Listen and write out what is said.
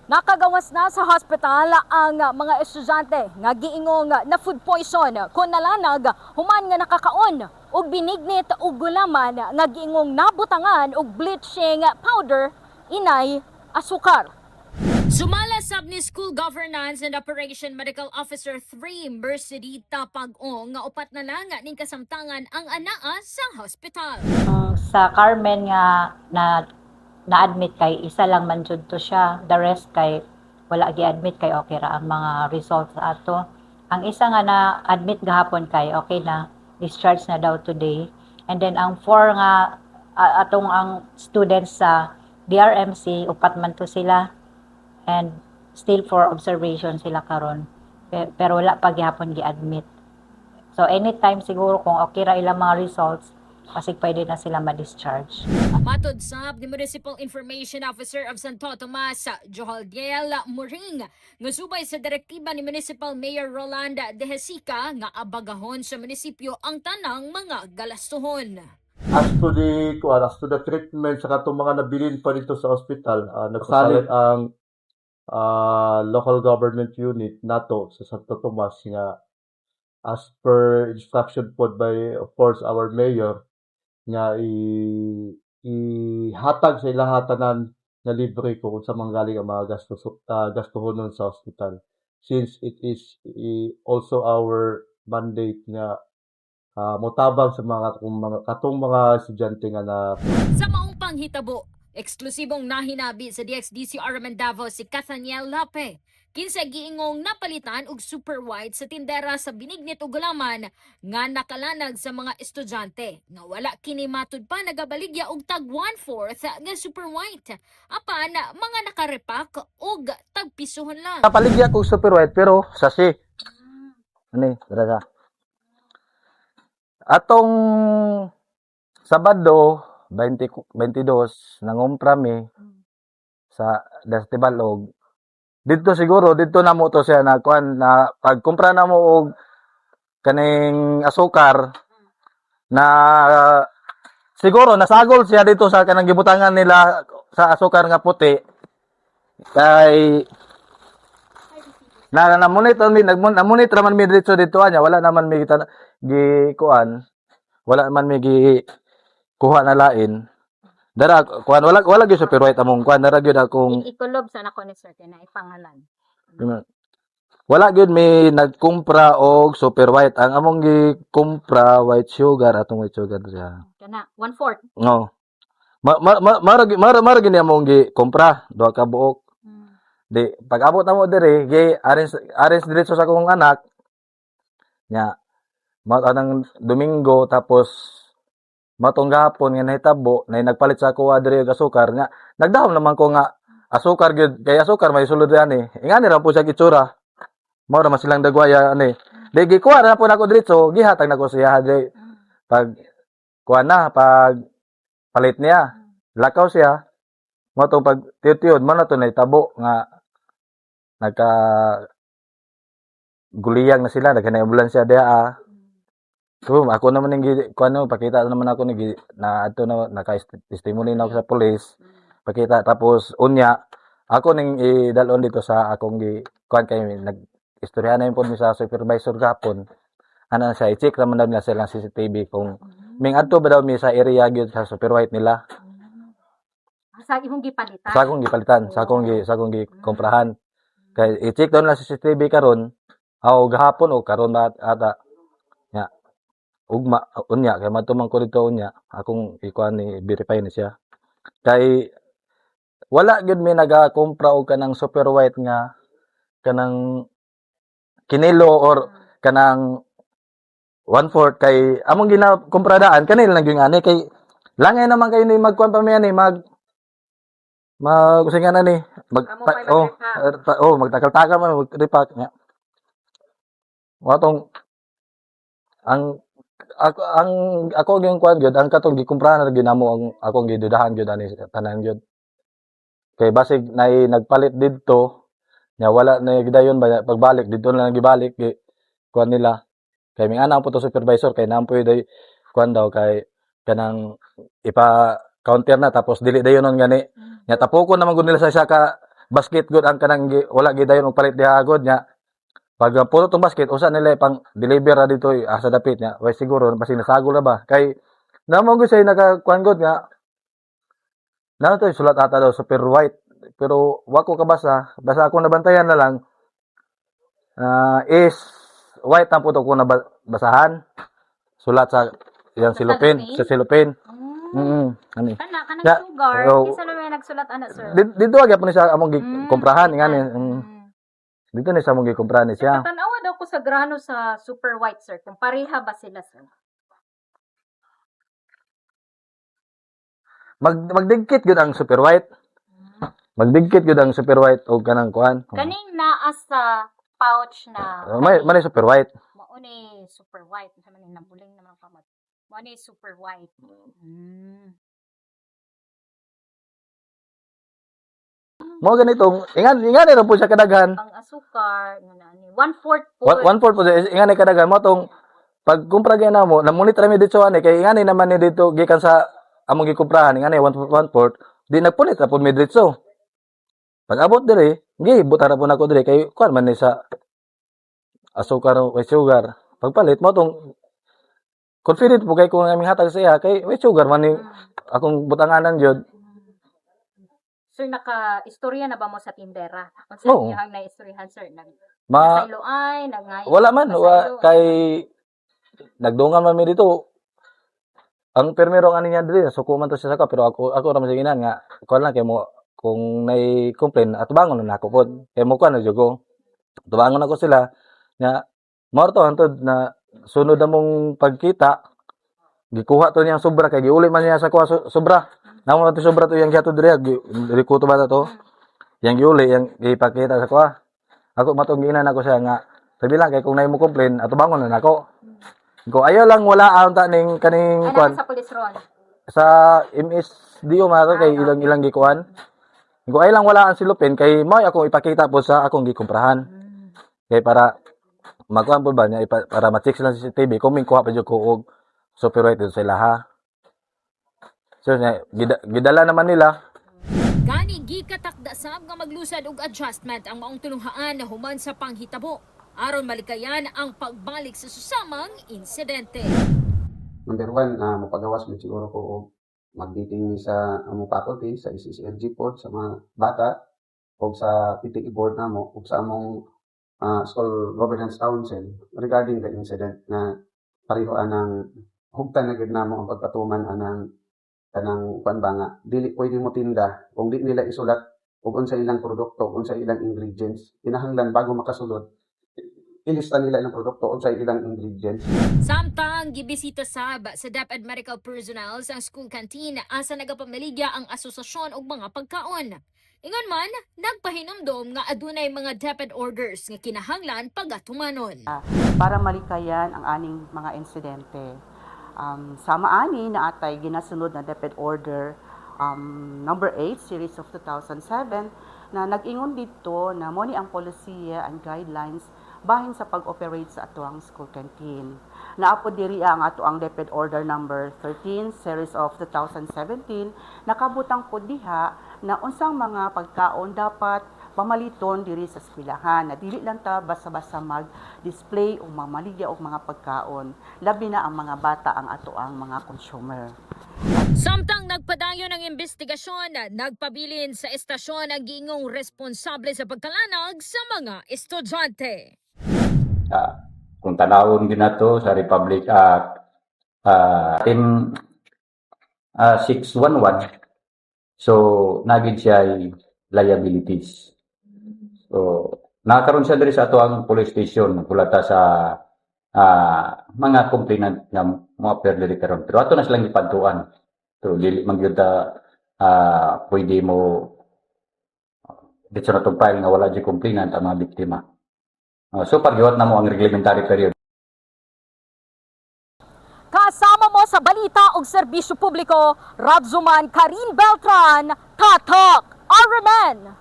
Nakagawas na sa hospital ang mga estudyante nga giingong na food poison kun nalanag human nga nakakaon og binignit og gulaman nga giingong nabutangan og bleaching powder inay asukar. Sumala sab ni School Governance and Operation Medical Officer 3 Mercedita Pag-ong nga upat na lang ning kasamtangan ang anaa sa hospital. Sa Carmen nga na-admit kay isa lang man jud to siya, the rest kay wala gi-admit kay okay ra ang mga results sa ato. Ang isa nga na-admit gahapon kay okay na, discharge na daw today. And then ang four nga atong ang students sa DRMC, upat man to sila and still for observation sila karon. Pero wala pa gihapon gi-admit. So anytime siguro kung okay ra ilang mga results, kasi pwede na sila ma-discharge. Matod sab ni Municipal Information Officer of Santo Tomas, Johaldiel Muring, nga subay sa direktiba ni Municipal Mayor Rolanda De Hesica nga abagahon sa munisipyo ang tanang mga galastuhon. As to the treatment sa katong mga nabilin pa dito sa ospital, nagsalit ang local government unit nato sa Santo Tomas nga as per instruction po by, of course, our mayor, nga ihatag sa ilahatanan na libre kung sa manggaling ang mga gastuhonon sa hospital. Since it is also our mandate nga motabang sa katong mga estudyante nga na Sa maong panghitabo, eksklusibong nahinabi sa DXDCR Davao si Cathaniel Lape. Kinsa giingong napalitan og super white sa tindera sa binignit ug gulaman nga nakalanag sa mga estudyante nga wala kini matud pa nagabaligya og tag 1/4 nga super white apan mga nakarepak og tagpisuhon lang. Napaligya ko super white pero sasi. Ani, dara. Atong Sabado 22 nangumpra mi sa Dastibalog. Dito siguro dito na mo to siya na kuan na pagkumpra na mo og kaning asukar na siguro nasagol siya dito sa kanang gibutangan nila sa asukar nga puti kay na-monitor man mi dito anya wala naman mi gikuan wala man mi kuha na lain dara kuan wala gyud super white among kuan dara gyud akong Ikulob sa nako ni sir na ipangalan. wala gyud mi nagkumpra og super white ang among gikumpra white sugar atong white sugar siya Kana 1/4. no mara gini among gikumpra duha ka buok di pag abot na mo diri arrange diretso sa akong anak nya anang Domingo tapos matong gahapon nga nahitabo na nagpalit sa ako diri og asukar nga nagdahom naman ko nga asukar gyud kay asukar may sulod ani ingani ra po siya gitsura mao ra man silang dagwaya ani di gikuha na po nako diretso gihatag nako siya di pag kuha na pag palit niya lakaw siya mo to pag tiyod man na to nahitabo nga nagka guliyang na sila nagkanay ambulansya diha so, ako naman yung pakita naman ako na ato na naka-testimony na ako sa police. Pakita tapos unya ako ning idalon dito sa akong kuan kay nag-istorya na yung mi sa supervisor gapon. Ana siya i-check naman daw nila sa CCTV kung ming adto ba daw mi sa area gyud sa super white nila. Sa imong gipalitan. Sa akong gipalitan, sa akong gikomprahan. Kay i-check daw nila sa CCTV karon aw gahapon o karon ba ata ugma unya kay matumang ko dito unya akong ikuan ni verify ni siya kay wala gyud mi nagakumpra og kanang super white nga kanang kinilo or kanang 1/4 kay among ginakumpradaan kanil lang gyud ani kay langay naman kayo ni magkuan pa mi ani usingan na ni magtakal-takal man mag-repack nya watong ako yung kuan gyud ang katong gikumprahan na ginamo ang akong gidudahan gyud ani tanan gyud kay basig nay nagpalit didto nya wala na gidayon ba pagbalik didto na lang gibalik kuan nila kay ming ana po to supervisor kay nampoy day kuan daw kay kanang ipa counter na tapos dili dayon gani nya tapokon naman gud nila sa isa ka basket good ang kanang wala gidayon og palit diha agod nya. Pag puno tong basket usa nila pang deliver ra dito sa dapit nya. Way siguro basi nasagol na ba kay namo gyud say nakakuan gud nga to sulat ata daw super white pero wa ko kabasa basta ako nabantayan na lang is white ang puto ko nabasahan sulat sa yang silupin sa silupin. Ani. Kana Ya, sugar, pero- kinsa naman nagsulat ana sir? Dito agya ni sa among gikomprahan ngani. Dito ni sa among gikomprahan ni siya. Tanawa daw ko sa grano sa super white sir, kung pareha ba sila sir? Magdigkit gud ang super white. Magdigkit gud ang super white og kanang kuan. Kaning naa sa pouch na May super white. mao ni super white, sa man nabuling naman kamot. Mao ni super white. Mo ganitong ingan ra po siya kadaghan. Ang asukar nga ni 1/4 po. 1/4 po siya, ingan ay kadaghan mo tong pag kumpra gyud namo, namunit ra mi dito ani kay ingani naman ni dito gikan sa among gikomprahan ingani 1/4 di nagpunit ra pud mi dito. Pag abot diri, gi butara po nako diri kay kuan man ni sa asukar o sugar. Pagpalit mo tong confident po kay kung aming hatag sa iya kay sugar man ni akong butanganan jud. Sir, naka-istorya na ba mo sa tindera? Kung Oo. saan yung na-istoryahan, sir? Ma Nasaylo ay, nagngay. wala man kay nagdungan man mi dito. Ang permero nga niya diri suko man to siya saka pero ako ra man siginan nga kuan lang kay mo kung nay complain at bangon na ako pod kay mo kuan na jugo. Tubangon ako sila nga morto antod na sunod among pagkita gikuha to niyang sobra kay giuli man niya sa kuha sobra. Namo to sobra to yang giato diri diri ko to ba to. Yang giuli yang ipakita sa kuha. Ako matong giinan ako siya nga sabi lang kay kung nay mo complain at bangon na ako. Ko ayaw lang wala ang ta ning kaning Ay, kuan nasa police ron. sa MSDO mato kay ilang gikuan. Ko ay lang wala ang silupin kay mo ako ipakita po sa akong gikomprahan. Kay para magkuhan po ba niya para ma-check sila sa CCTV kung may kuha pa dyan ko og super white dito sa ilaha. So gidala naman nila. Gani gikatakda sab nga maglusad og adjustment ang maong tulunghaan na human sa panghitabo aron malikayan ang pagbalik sa susamang insidente. Number one, mapagawas mo siguro ko og magditing ni sa among faculty, sa SSLG pod, sa mga bata, o sa PTE board namo, o sa among School Governance Council regarding the incident na pareho anang hugtan na gid namo ang pagpatuman anang kanang kuan ba nga dili pwede mo tinda kung di nila isulat ug unsa ilang produkto, unsa ilang ingredients. Kinahanglan bago makasulod ilista nila ilang produkto, unsa ilang ingredients. Samtang gibisita sab sa DepEd medical personnel sa school canteen asa nagapamaligya ang asosasyon og mga pagkaon. Ingon man, nagpahinumdom nga adunay mga DepEd orders nga kinahanglan pagatumanon. Para malikayan ang aning mga insidente. Sama ani na atay ginasunod na DepEd Order number 8 series of 2007 na nag-ingon dito na mo ni ang polisiya and guidelines bahin sa pag-operate sa atuang school canteen. Naapod diri ang atuang DepEd Order number 13 series of 2017 nakabutang pod diha na unsang mga pagkaon dapat pamaliton diri sa eskwelahan na dili lang ta basta-basta mag-display o mamaligya og mga pagkaon labi na ang mga bata ang atoang mga consumer. Samtang nagpadayon ang investigasyon, nagpabilin sa estasyon ang giingong responsable sa pagkalanag sa mga estudyante. Kung tanawon din nato sa Republic Act team 611, so nagid siya liabilities. So nakaroon siya diri sa ato ang police station kulata sa mga complainant nga mo appear diri karon, pero ato na silang ipadtuan. So dili man gyud pwede mo dito na itong file nga wala di complainant ang mga biktima. So paggiwat na mo ang reglementary period. Kasama mo sa balita ug serbisyo publiko, Radzuman Karin Beltran, Tatak, Araman.